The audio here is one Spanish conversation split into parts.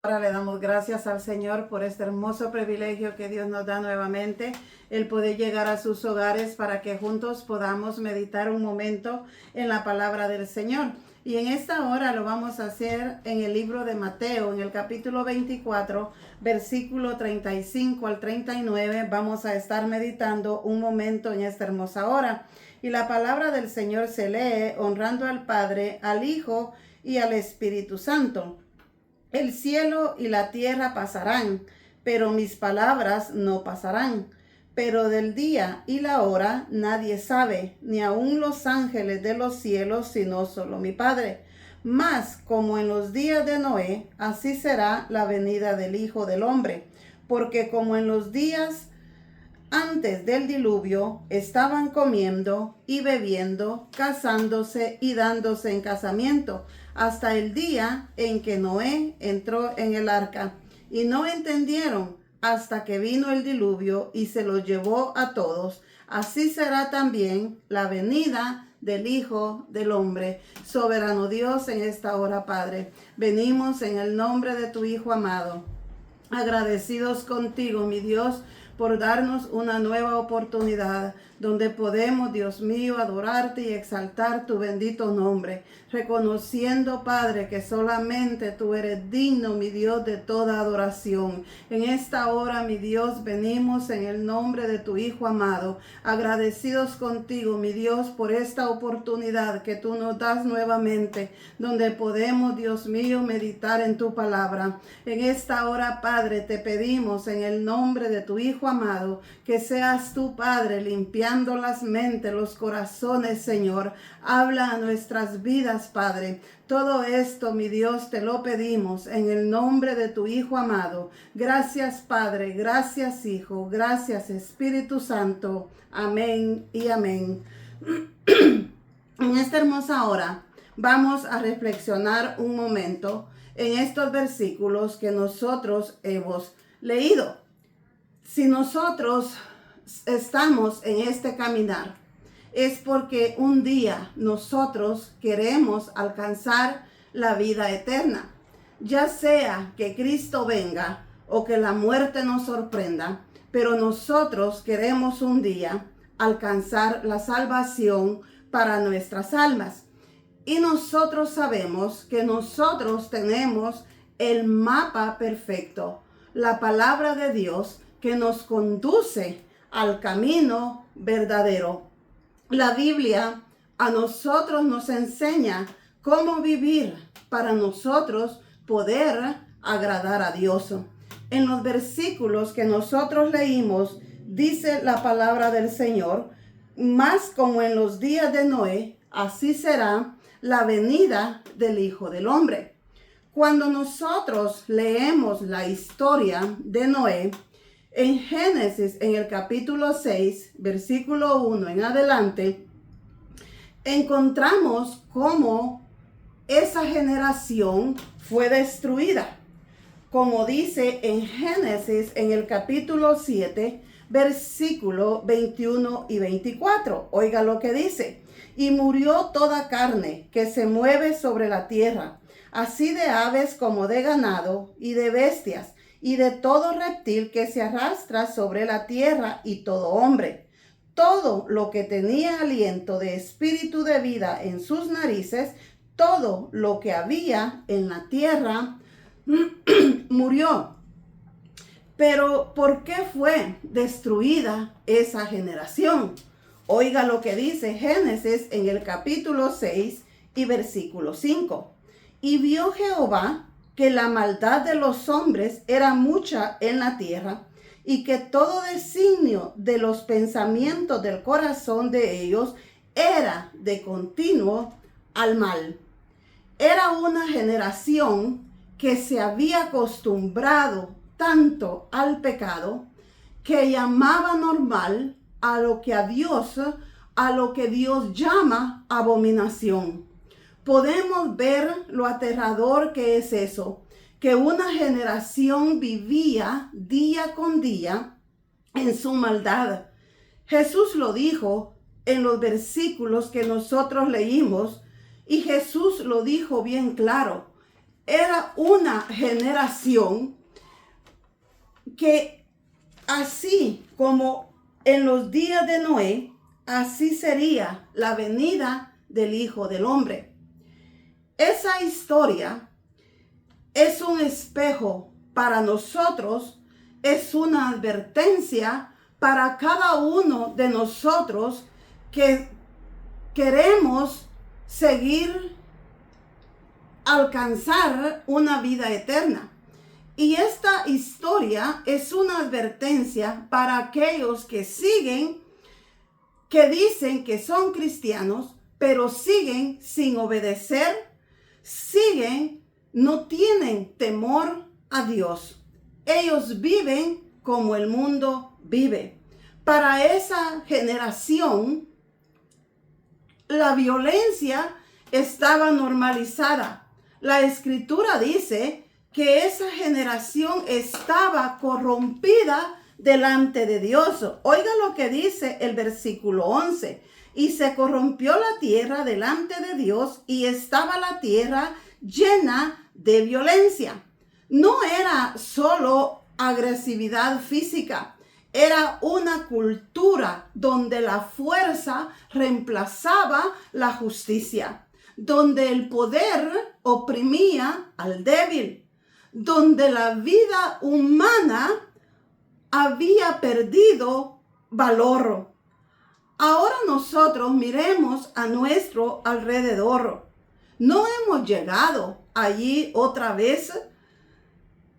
Ahora le damos gracias al Señor por este hermoso privilegio que Dios nos da nuevamente, el poder llegar a sus hogares para que juntos podamos meditar un momento en la palabra del Señor. Y en esta hora lo vamos a hacer en el libro de Mateo, en el capítulo 24, versículo 35 al 39. Vamos a estar meditando un momento en esta hermosa hora. Y la palabra del Señor se lee honrando al Padre, al Hijo y al Espíritu Santo. El cielo y la tierra pasarán, pero mis palabras no pasarán. Pero del día y la hora nadie sabe, ni aun los ángeles de los cielos, sino solo mi Padre. Mas como en los días de Noé, así será la venida del Hijo del Hombre. Porque como en los días antes del diluvio estaban comiendo y bebiendo, casándose y dándose en casamiento, hasta el día en que Noé entró en el arca, y no entendieron hasta que vino el diluvio y se los llevó a todos. Así será también la venida del Hijo del Hombre. Soberano Dios, en esta hora, Padre, venimos en el nombre de tu Hijo amado, agradecidos contigo, mi Dios, por darnos una nueva oportunidad donde podemos, Dios mío, adorarte y exaltar tu bendito nombre, reconociendo, Padre, que solamente tú eres digno, mi Dios, de toda adoración. En esta hora, mi Dios, venimos en el nombre de tu Hijo amado, agradecidos contigo, mi Dios, por esta oportunidad que tú nos das nuevamente, donde podemos, Dios mío, meditar en tu palabra. En esta hora, Padre, te pedimos en el nombre de tu Hijo amado, que seas tú, Padre, limpiando las mentes, los corazones, Señor. Habla a nuestras vidas, Padre. Todo esto, mi Dios, te lo pedimos en el nombre de tu Hijo amado. Gracias, Padre. Gracias, Hijo. Gracias, Espíritu Santo. Amén y amén. En esta hermosa hora vamos a reflexionar un momento en estos versículos que nosotros hemos leído. Si nosotros estamos en este caminar, es porque un día nosotros queremos alcanzar la vida eterna. Ya sea que Cristo venga o que la muerte nos sorprenda, pero nosotros queremos un día alcanzar la salvación para nuestras almas. Y nosotros sabemos que nosotros tenemos el mapa perfecto, la palabra de Dios que nos conduce al camino verdadero. La Biblia a nosotros nos enseña cómo vivir para nosotros poder agradar a Dios. En los versículos que nosotros leímos, dice la palabra del Señor: más como en los días de Noé, así será la venida del Hijo del Hombre. Cuando nosotros leemos la historia de Noé, en Génesis, en el capítulo 6, versículo 1 en adelante, encontramos cómo esa generación fue destruida. Como dice en Génesis, en el capítulo 7, versículo 21 y 24. Oiga lo que dice: y murió toda carne que se mueve sobre la tierra, así de aves como de ganado y de bestias, y de todo reptil que se arrastra sobre la tierra, y todo hombre. Todo lo que tenía aliento de espíritu de vida en sus narices, todo lo que había en la tierra, murió. Pero ¿por qué fue destruida esa generación? Oiga lo que dice Génesis en el capítulo 6 y versículo 5. Y vio Jehová que la maldad de los hombres era mucha en la tierra, y que todo designio de los pensamientos del corazón de ellos era de continuo al mal. Era una generación que se había acostumbrado tanto al pecado, que llamaba normal a lo que Dios llama abominación. Podemos ver lo aterrador que es eso, que una generación vivía día con día en su maldad. Jesús lo dijo en los versículos que nosotros leímos, y Jesús lo dijo bien claro: era una generación que así como en los días de Noé, así sería la venida del Hijo del Hombre. Esa historia es un espejo para nosotros, es una advertencia para cada uno de nosotros que queremos seguir alcanzar una vida eterna. Y esta historia es una advertencia para aquellos que siguen, que dicen que son cristianos, pero siguen sin obedecer, no tienen temor a Dios. Ellos viven como el mundo vive. Para esa generación, la violencia estaba normalizada. La Escritura dice que esa generación estaba corrompida delante de Dios. Oiga lo que dice el versículo 11. Y se corrompió la tierra delante de Dios y estaba la tierra llena de violencia. No era solo agresividad física, era una cultura donde la fuerza reemplazaba la justicia, donde el poder oprimía al débil, donde la vida humana había perdido valor. Ahora nosotros miremos a nuestro alrededor. No hemos llegado allí otra vez.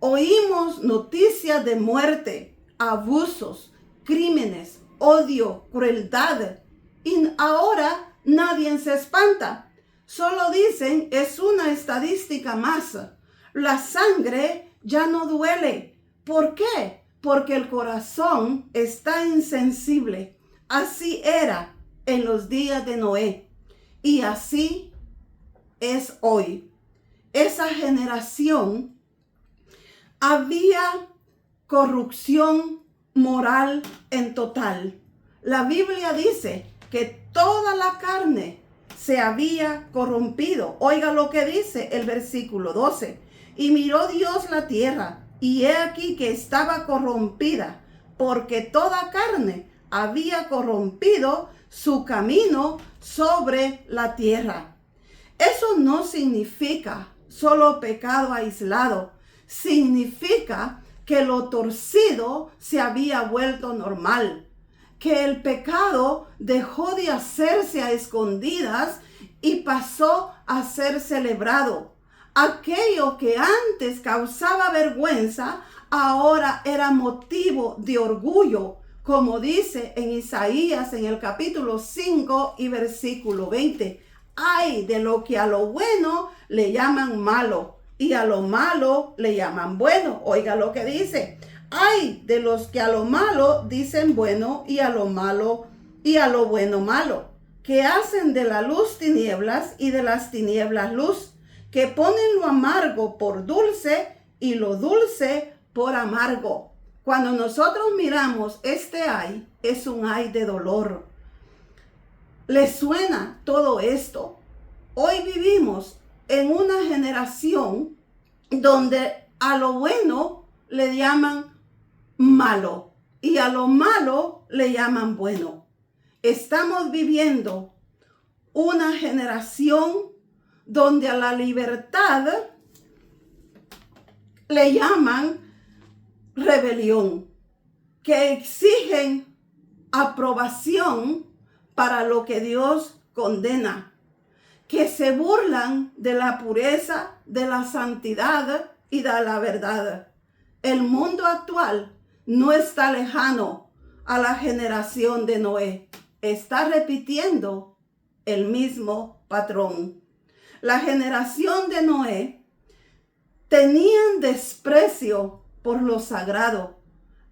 Oímos noticias de muerte, abusos, crímenes, odio, crueldad. Y ahora nadie se espanta. Solo dicen, es una estadística más. La sangre ya no duele. ¿Por qué? Porque el corazón está insensible. Así era en los días de Noé. Y así es hoy. Esa generación había corrupción moral en total. La Biblia dice que toda la carne se había corrompido. Oiga lo que dice el versículo 12. Y miró Dios la tierra, y he aquí que estaba corrompida, porque toda carne había corrompido su camino sobre la tierra. Eso no significa solo pecado aislado. Significa que lo torcido se había vuelto normal, que el pecado dejó de hacerse a escondidas y pasó a ser celebrado. Aquello que antes causaba vergüenza, ahora era motivo de orgullo, como dice en Isaías en el capítulo 5 y versículo 20. Ay de lo que a lo bueno le llaman malo y a lo malo le llaman bueno. Oiga lo que dice. Ay de los que a lo malo dicen bueno y a lo malo y a lo bueno malo, que hacen de la luz tinieblas y de las tinieblas luz, que ponen lo amargo por dulce y lo dulce por amargo. Cuando nosotros miramos este ay, es un ay de dolor. ¿Les suena todo esto? Hoy vivimos en una generación donde a lo bueno le llaman malo y a lo malo le llaman bueno. Estamos viviendo una generación donde a la libertad le llaman rebelión, que exigen aprobación para lo que Dios condena, que se burlan de la pureza, de la santidad y de la verdad. El mundo actual no está lejano a la generación de Noé. Está repitiendo el mismo patrón. La generación de Noé tenían desprecio por lo sagrado.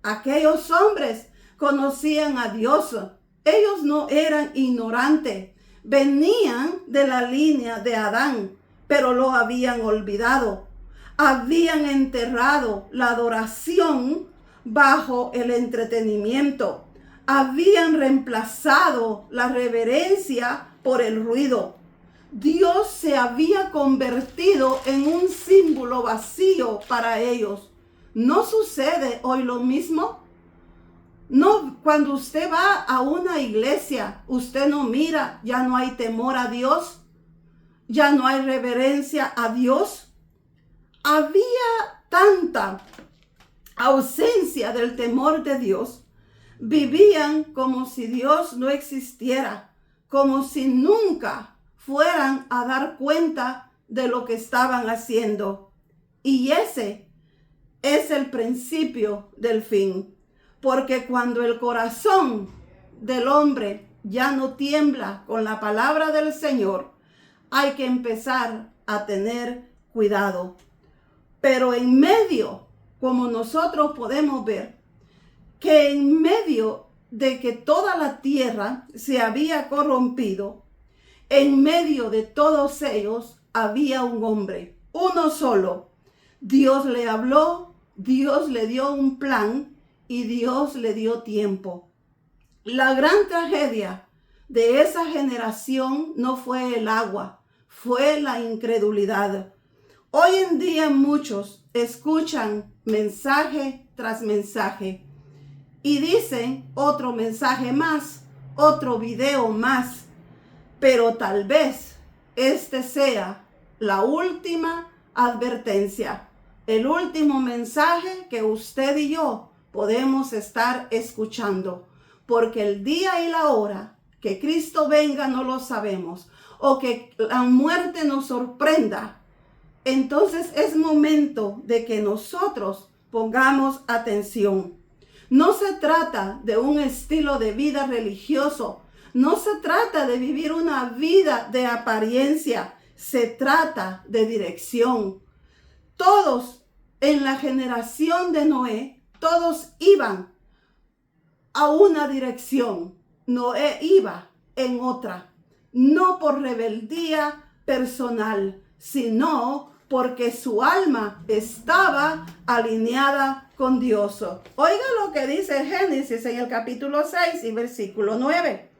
Aquellos hombres conocían a Dios. Ellos no eran ignorantes. Venían de la línea de Adán, pero lo habían olvidado. Habían enterrado la adoración bajo el entretenimiento. Habían reemplazado la reverencia por el ruido. Dios se había convertido en un símbolo vacío para ellos. ¿No sucede hoy lo mismo? No, cuando usted va a una iglesia, usted no mira, ya no hay temor a Dios, ya no hay reverencia a Dios. Había tanta ausencia del temor de Dios. Vivían como si Dios no existiera, como si nunca fueran a dar cuenta de lo que estaban haciendo. Y ese es el principio del fin. Porque cuando el corazón del hombre ya no tiembla con la palabra del Señor, hay que empezar a tener cuidado. Pero en medio, como nosotros podemos ver, que en medio de que toda la tierra se había corrompido, en medio de todos ellos había un hombre, uno solo. Dios le habló, Dios le dio un plan y Dios le dio tiempo. La gran tragedia de esa generación no fue el agua, fue la incredulidad. Hoy en día muchos escuchan mensaje tras mensaje y dicen otro mensaje más, otro video más, pero tal vez este sea la última advertencia, el último mensaje que usted y yo podemos estar escuchando, porque el día y la hora que Cristo venga no lo sabemos, o que la muerte nos sorprenda. Entonces es momento de que nosotros pongamos atención. No se trata de un estilo de vida religioso. No se trata de vivir una vida de apariencia. Se trata de dirección. Todos en la generación de Noé, todos iban a una dirección. Noé iba en otra. No por rebeldía personal, sino porque su alma estaba alineada con Dios. Oiga lo que dice Génesis en el capítulo 6 y versículo 9.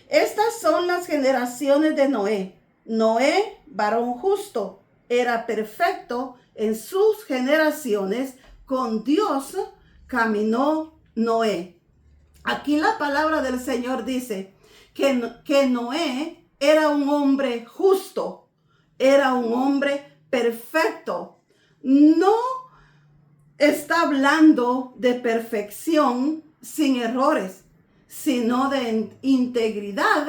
Estas son las generaciones de Noé. Noé, varón justo, era perfecto en sus generaciones. Con Dios caminó Noé. Aquí la palabra del Señor dice que Noé era un hombre justo, era un hombre perfecto. No está hablando de perfección sin errores, sino de integridad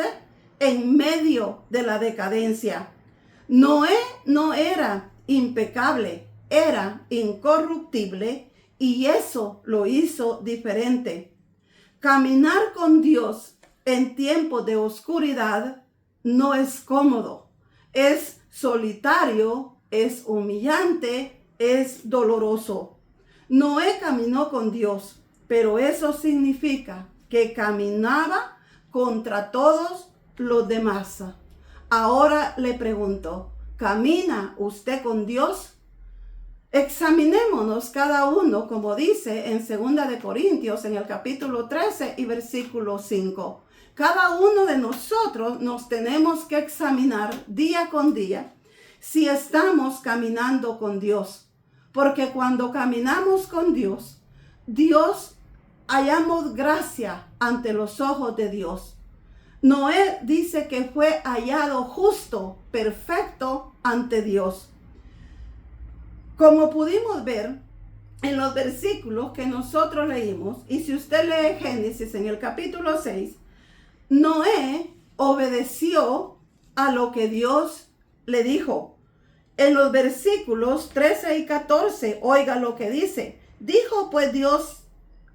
en medio de la decadencia. Noé no era impecable, era incorruptible y eso lo hizo diferente. Caminar con Dios en tiempos de oscuridad no es cómodo, es solitario, es humillante, es doloroso. Noé caminó con Dios, pero eso significa que caminaba contra todos los demás. Ahora le pregunto, ¿camina usted con Dios? Examinémonos cada uno, como dice en 2 de Corintios, en el capítulo 13 y versículo 5. Cada uno de nosotros nos tenemos que examinar día con día si estamos caminando con Dios. Porque cuando caminamos con Dios, hallamos gracia ante los ojos de Dios. Noé dice que fue hallado justo, perfecto ante Dios. Como pudimos ver en los versículos que nosotros leímos, y si usted lee Génesis en el capítulo 6, Noé obedeció a lo que Dios le dijo. En los versículos 13 y 14, oiga lo que dice. Dijo pues Dios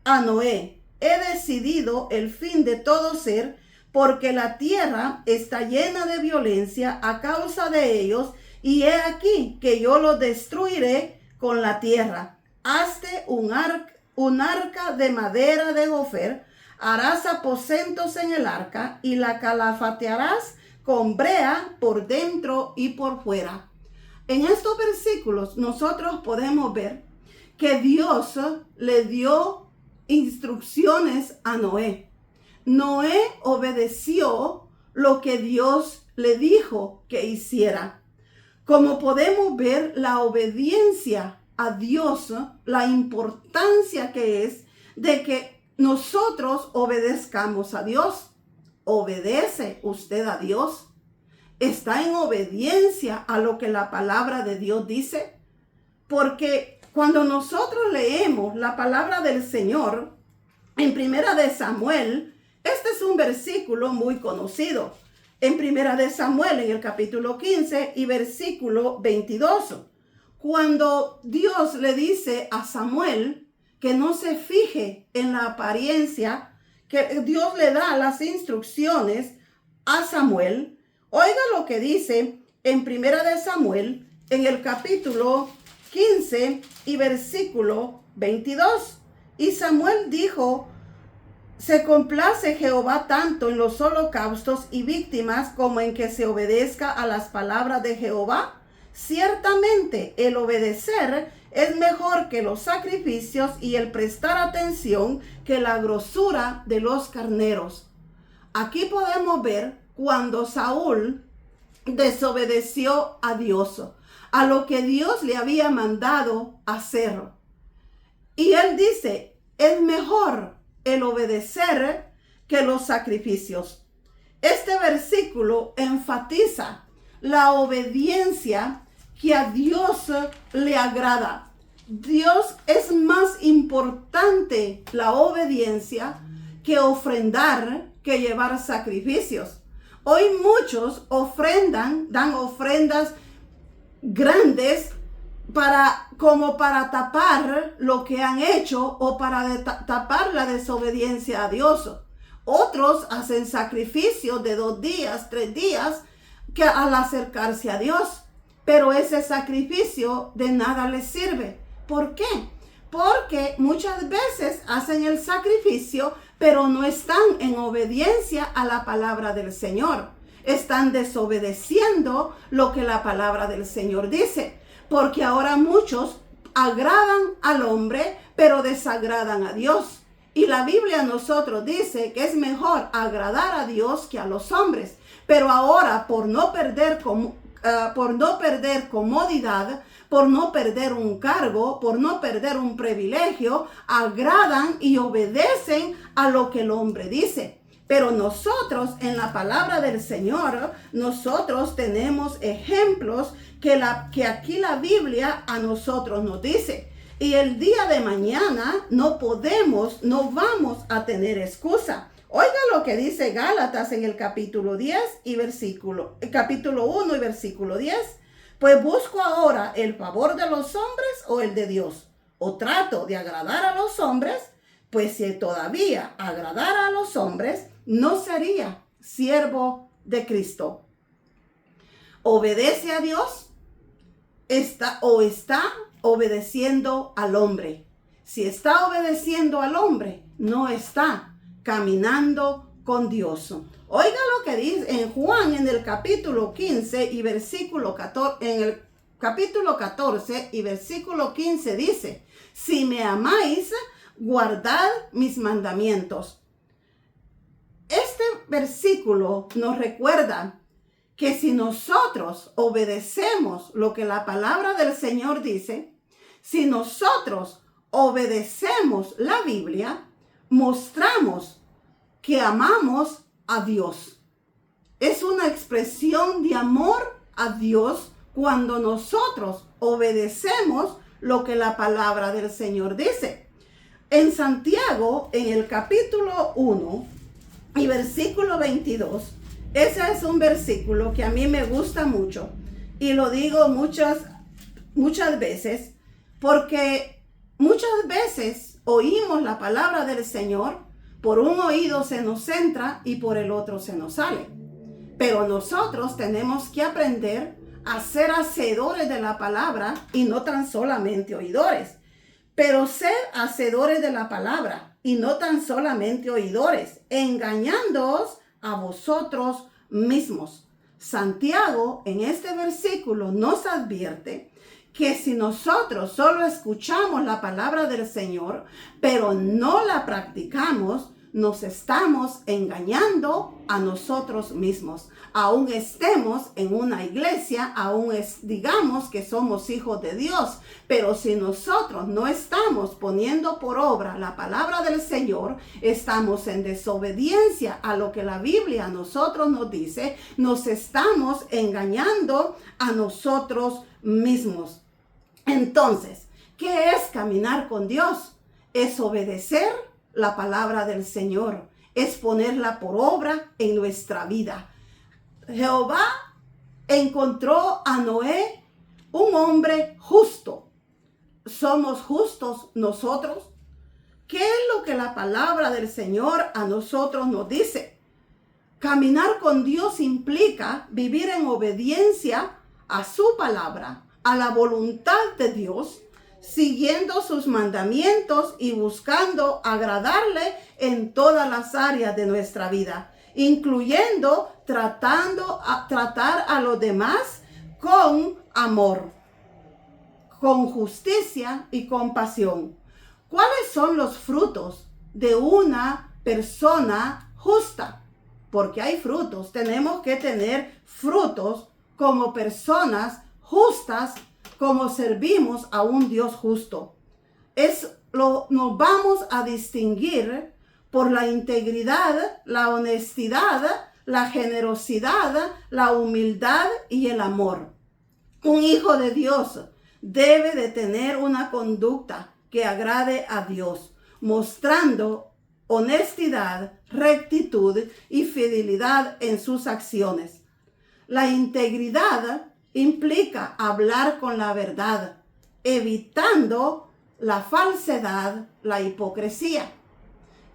a Noé, he decidido el fin de todo ser, porque la tierra está llena de violencia a causa de ellos, y he aquí que yo los destruiré con la tierra. Hazte un arca de madera de gofer, harás aposentos en el arca y la calafatearás con brea por dentro y por fuera. En estos versículos nosotros podemos ver que Dios le dio instrucciones a Noé. Noé obedeció lo que Dios le dijo que hiciera. Como podemos ver, la obediencia a Dios, la importancia que es de que nosotros obedezcamos a Dios. ¿Obedece usted a Dios? ¿Está en obediencia a lo que la palabra de Dios dice? Porque cuando nosotros leemos la palabra del Señor en Primera de Samuel, este es un versículo muy conocido. En Primera de Samuel, en el capítulo 15 y versículo 22, cuando Dios le dice a Samuel que no se fije en la apariencia, que Dios le da las instrucciones a Samuel. Oiga lo que dice en Primera de Samuel, en el capítulo 15 y versículo 22. Y Samuel dijo: se complace Jehová tanto en los holocaustos y víctimas como en que se obedezca a las palabras de Jehová. Ciertamente el obedecer es mejor que los sacrificios y el prestar atención que la grosura de los carneros. Aquí podemos ver cuando Saúl desobedeció a Dios, a lo que Dios le había mandado hacer. Y él dice, es mejor el obedecer que los sacrificios. Este versículo enfatiza la obediencia que a Dios le agrada. Dios es más importante la obediencia que ofrendar, que llevar sacrificios. Hoy muchos dan ofrendas grandes como para tapar lo que han hecho o para tapar la desobediencia a Dios. Otros hacen sacrificios de 2 días, 3 días, que al acercarse a Dios. Pero ese sacrificio de nada les sirve. ¿Por qué? Porque muchas veces hacen el sacrificio, pero no están en obediencia a la palabra del Señor. Están desobedeciendo lo que la palabra del Señor dice. Porque ahora muchos agradan al hombre, pero desagradan a Dios. Y la Biblia a nosotros dice que es mejor agradar a Dios que a los hombres. Pero ahora, por no perder comodidad, por no perder un cargo, por no perder un privilegio, agradan y obedecen a lo que el hombre dice. Pero nosotros, en la palabra del Señor, nosotros tenemos ejemplos que aquí la Biblia a nosotros nos dice. Y el día de mañana no vamos a tener excusa. Oiga lo que dice Gálatas en el capítulo 10 y capítulo 1 y versículo 10. Pues busco ahora el favor de los hombres o el de Dios. O trato de agradar a los hombres, pues si todavía agradara a los hombres, no sería siervo de Cristo. ¿Obedece a Dios? ¿Está obedeciendo al hombre? Si está obedeciendo al hombre, no está caminando con Dios. Oiga lo que dice en Juan en el capítulo 15 y versículo 14, en el capítulo 14 y versículo 15 dice: si me amáis, guardad mis mandamientos. Este versículo nos recuerda que si nosotros obedecemos lo que la palabra del Señor dice, si nosotros obedecemos la Biblia, mostramos que amamos a Dios. Es una expresión de amor a Dios cuando nosotros obedecemos lo que la palabra del Señor dice. En Santiago, en el capítulo 1 y versículo 22, ese es un versículo que a mí me gusta mucho y lo digo muchas veces, porque muchas veces oímos la palabra del Señor, por un oído se nos entra y por el otro se nos sale. Pero nosotros tenemos que aprender a ser hacedores de la palabra y no tan solamente oidores. Pero ser hacedores de la palabra y no tan solamente oidores, engañándoos a vosotros mismos. Santiago en este versículo nos advierte que si nosotros solo escuchamos la palabra del Señor, pero no la practicamos, nos estamos engañando a nosotros mismos. Aún estemos en una iglesia, digamos que somos hijos de Dios, pero si nosotros no estamos poniendo por obra la palabra del Señor, estamos en desobediencia a lo que la Biblia a nosotros nos dice, nos estamos engañando a nosotros mismos. Entonces, ¿qué es caminar con Dios? Es obedecer la palabra del Señor, es ponerla por obra en nuestra vida. Jehová encontró a Noé un hombre justo. ¿Somos justos nosotros? ¿Qué es lo que la palabra del Señor a nosotros nos dice? Caminar con Dios implica vivir en obediencia a su palabra, a la voluntad de Dios, siguiendo sus mandamientos y buscando agradarle en todas las áreas de nuestra vida, incluyendo tratar a los demás con amor, con justicia y compasión. ¿Cuáles son los frutos de una persona justa? Porque hay frutos, tenemos que tener frutos como personas justas, como servimos a un Dios justo. Nos vamos a distinguir por la integridad, la honestidad, la generosidad, la humildad y el amor. Un hijo de Dios debe de tener una conducta que agrade a Dios, mostrando honestidad, rectitud y fidelidad en sus acciones. La integridad implica hablar con la verdad, evitando la falsedad, la hipocresía,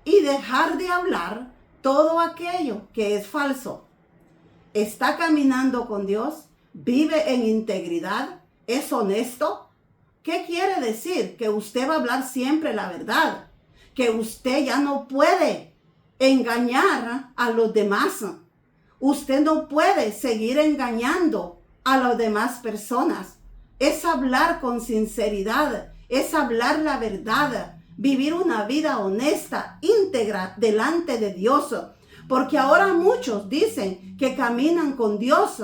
y dejar de hablar todo aquello que es falso. ¿Está caminando con Dios? ¿Vive en integridad? ¿Es honesto? ¿Qué quiere decir? Que usted va a hablar siempre la verdad, que usted ya no puede engañar a los demás. Usted no puede seguir engañando a las demás personas. Es hablar con sinceridad, es hablar la verdad, vivir una vida honesta, íntegra delante de Dios. Porque ahora muchos dicen que caminan con Dios,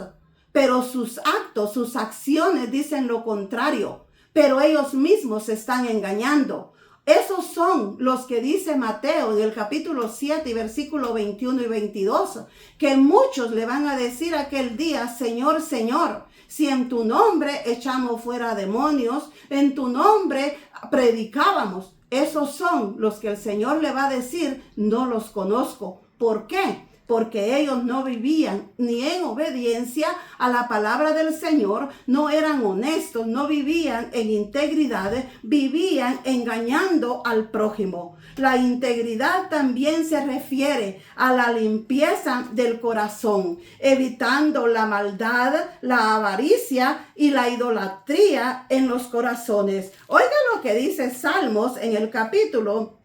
pero sus actos, sus acciones dicen lo contrario, pero ellos mismos se están engañando. Esos son los que dice Mateo en el capítulo 7, versículo 21 y 22, que muchos le van a decir aquel día: Señor, Señor, si en tu nombre echamos fuera demonios, en tu nombre predicábamos. Esos son los que el Señor le va a decir: no los conozco. ¿Por qué? Porque ellos no vivían ni en obediencia a la palabra del Señor, no eran honestos, no vivían en integridad, vivían engañando al prójimo. La integridad también se refiere a la limpieza del corazón, evitando la maldad, la avaricia y la idolatría en los corazones. Oiga lo que dice Salmos en el capítulo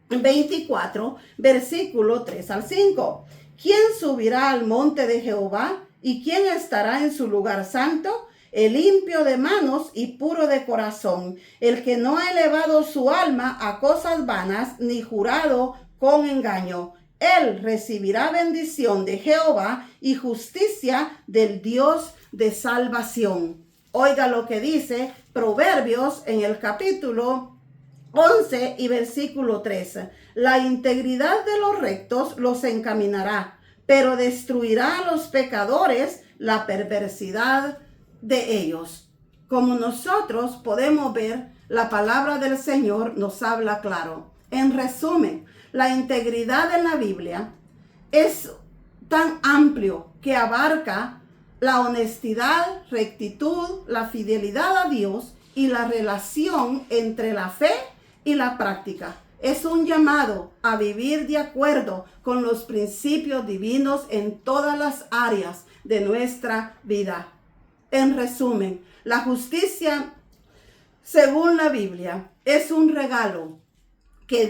24, versículo 3 al 5. ¿Quién subirá al monte de Jehová? ¿Y quién estará en su lugar santo? El limpio de manos y puro de corazón, el que no ha elevado su alma a cosas vanas, ni jurado con engaño. Él recibirá bendición de Jehová y justicia del Dios de salvación. Oiga lo que dice Proverbios en el capítulo 11 y versículo 13. La integridad de los rectos los encaminará, pero destruirá a los pecadores la perversidad de ellos. Como nosotros podemos ver, la palabra del Señor nos habla claro. En resumen, la integridad en la Biblia es tan amplio que abarca la honestidad, rectitud, la fidelidad a Dios y la relación entre la fe y la práctica. Es un llamado a vivir de acuerdo con los principios divinos en todas las áreas de nuestra vida. En resumen, la justicia, según la Biblia, es un regalo que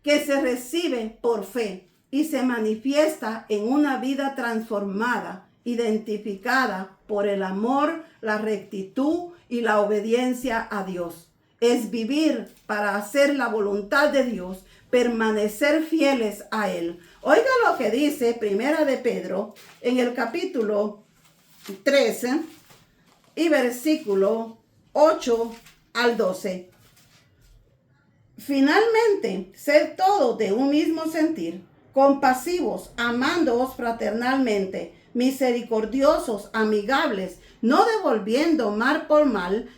se recibe por fe y se manifiesta en una vida transformada, identificada por el amor, la rectitud y la obediencia a Dios. es vivir para hacer la voluntad de Dios, permanecer fieles a Él. Oiga lo que dice Primera de Pedro en el capítulo 13 y versículo 8 al 12. Finalmente, sed todos de un mismo sentir, compasivos, amándoos fraternalmente, misericordiosos, amigables, no devolviendo mal por mal,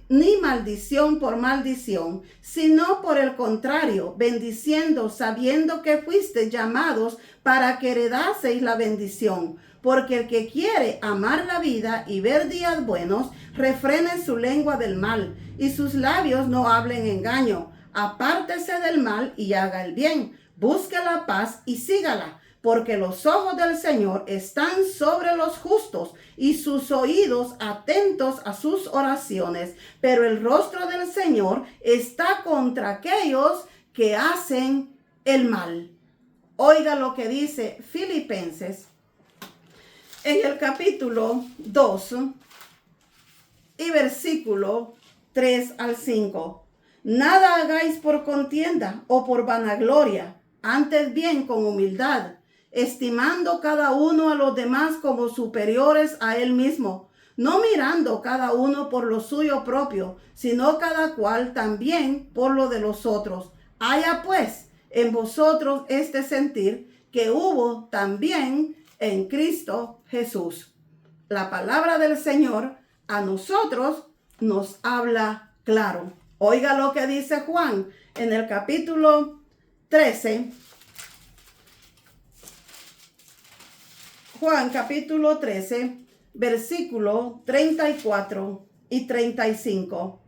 ni maldición por maldición, sino por el contrario, bendiciendo, sabiendo que fuisteis llamados para que heredaseis la bendición. Porque el que quiere amar la vida y ver días buenos, refrene su lengua del mal, y sus labios no hablen engaño. Apártese del mal y haga el bien. Busque la paz y sígala, porque los ojos del Señor están sobre los justos y sus oídos atentos a sus oraciones. Pero el rostro del Señor está contra aquellos que hacen el mal. Oiga lo que dice Filipenses en el capítulo 2 y versículo 3 al 5. Nada hagáis por contienda o por vanagloria, antes bien con humildad, estimando cada uno a los demás como superiores a él mismo, no mirando cada uno por lo suyo propio, sino cada cual también por lo de los otros. Haya pues en vosotros este sentir que hubo también en Cristo Jesús. La palabra del Señor a nosotros nos habla claro. Oiga lo que dice Juan en el capítulo 13. Juan capítulo 13, versículo 34 y 35.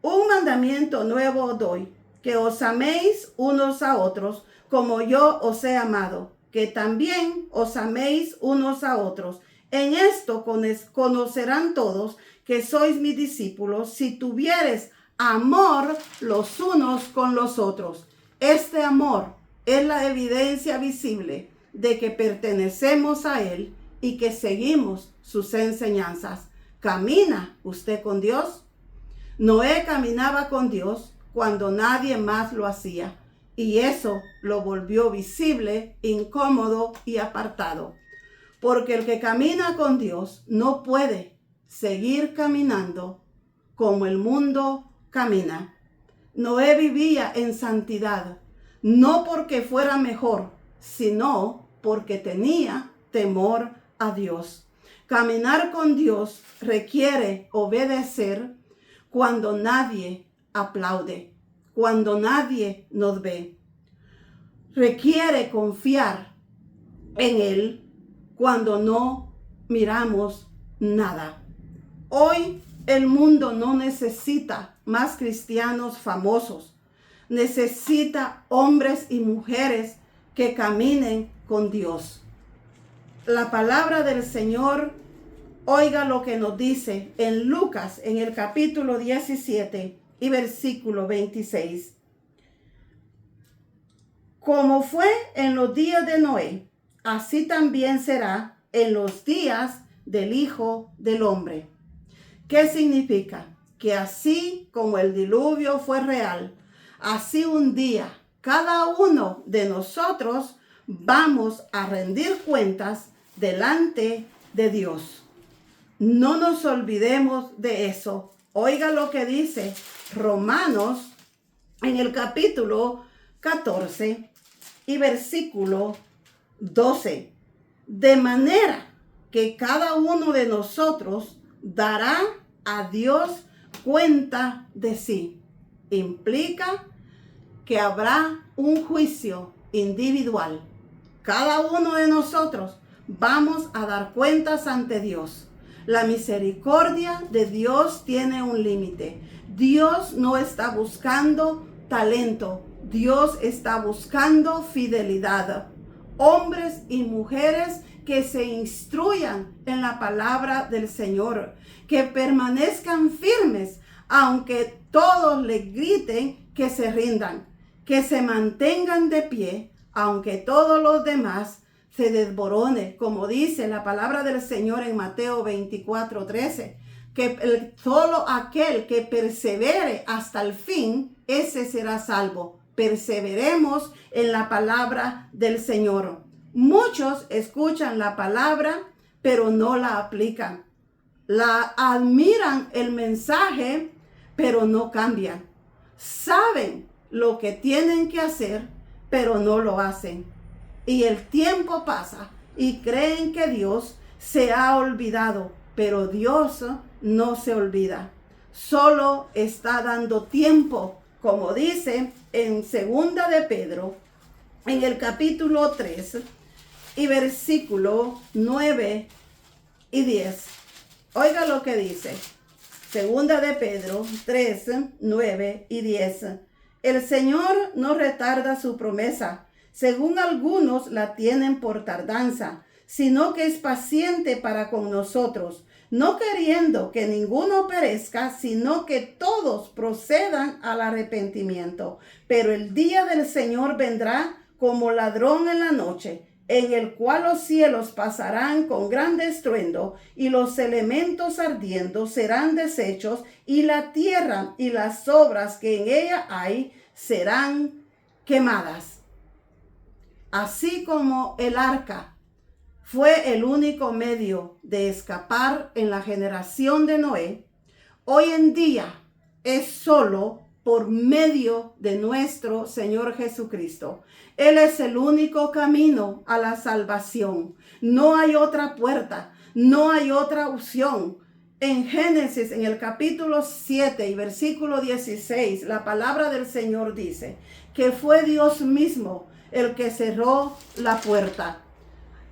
Un mandamiento nuevo os doy, que os améis unos a otros, como yo os he amado, que también os améis unos a otros. En esto conocerán todos que sois mis discípulos, si tuviereis amor los unos con los otros. Este amor es la evidencia visible de que pertenecemos a Él y que seguimos sus enseñanzas. ¿Camina usted con Dios? Noé caminaba con Dios cuando nadie más lo hacía, y eso lo volvió visible, incómodo y apartado. Porque el que camina con Dios no puede seguir caminando como el mundo camina. Noé vivía en santidad, no porque fuera mejor, sino porque tenía temor a Dios. Caminar con Dios requiere obedecer cuando nadie aplaude, cuando nadie nos ve. Requiere confiar en Él cuando no miramos nada. Hoy el mundo no necesita más cristianos famosos. Necesita hombres y mujeres que caminen con Dios. La palabra del Señor, oiga lo que nos dice en Lucas, en el capítulo 17 y versículo 26. Como fue en los días de Noé, así también será en los días del Hijo del Hombre. ¿Qué significa? Que así como el diluvio fue real, así un día cada uno de nosotros vamos a rendir cuentas delante de Dios. No nos olvidemos de eso. Oiga lo que dice Romanos en el capítulo 14 y versículo 12. De manera que cada uno de nosotros dará a Dios cuenta de sí. Implica que habrá un juicio individual. Cada uno de nosotros vamos a dar cuentas ante Dios. La misericordia de Dios tiene un límite. Dios no está buscando talento. Dios está buscando fidelidad. Hombres y mujeres que se instruyan en la palabra del Señor, que permanezcan firmes, aunque todos les griten que se rindan, que se mantengan de pie, aunque todos los demás se desboronen, como dice la palabra del Señor en Mateo 24:13. que solo aquel que persevere hasta el fin, ese será salvo. Perseveremos en la palabra del Señor. Muchos escuchan la palabra, pero no la aplican. La admiran el mensaje, pero no cambian. Saben lo que tienen que hacer, pero no lo hacen. Y el tiempo pasa y creen que Dios se ha olvidado, pero Dios no se olvida. Solo está dando tiempo, como dice en 2 de Pedro, en el capítulo 3 y versículo 9 y 10. Oiga lo que dice. 2 de Pedro 3, 9 y 10. El Señor no retarda su promesa, según algunos la tienen por tardanza, sino que es paciente para con nosotros, no queriendo que ninguno perezca, sino que todos procedan al arrepentimiento. Pero el día del Señor vendrá como ladrón en la noche, en el cual los cielos pasarán con gran estruendo, y los elementos ardiendo serán deshechos, y la tierra y las obras que en ella hay serán quemadas. Así como el arca fue el único medio de escapar en la generación de Noé, hoy en día es solo por medio de nuestro Señor Jesucristo. Él es el único camino a la salvación. No hay otra puerta, no hay otra opción. En Génesis, en el capítulo 7 y versículo 16, la palabra del Señor dice que fue Dios mismo el que cerró la puerta.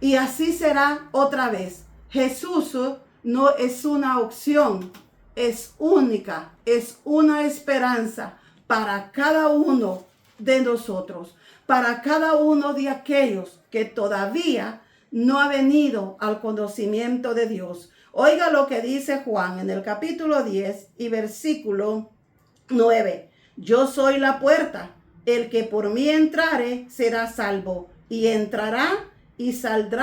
Y así será otra vez. Jesús no es una opción, es única, es una esperanza para cada uno de nosotros, para cada uno de aquellos que todavía no ha venido al conocimiento de Dios. Oiga lo que dice Juan en el capítulo 10 y versículo 9. Yo soy la puerta, el que por mí entrare será salvo, y entrará y saldrá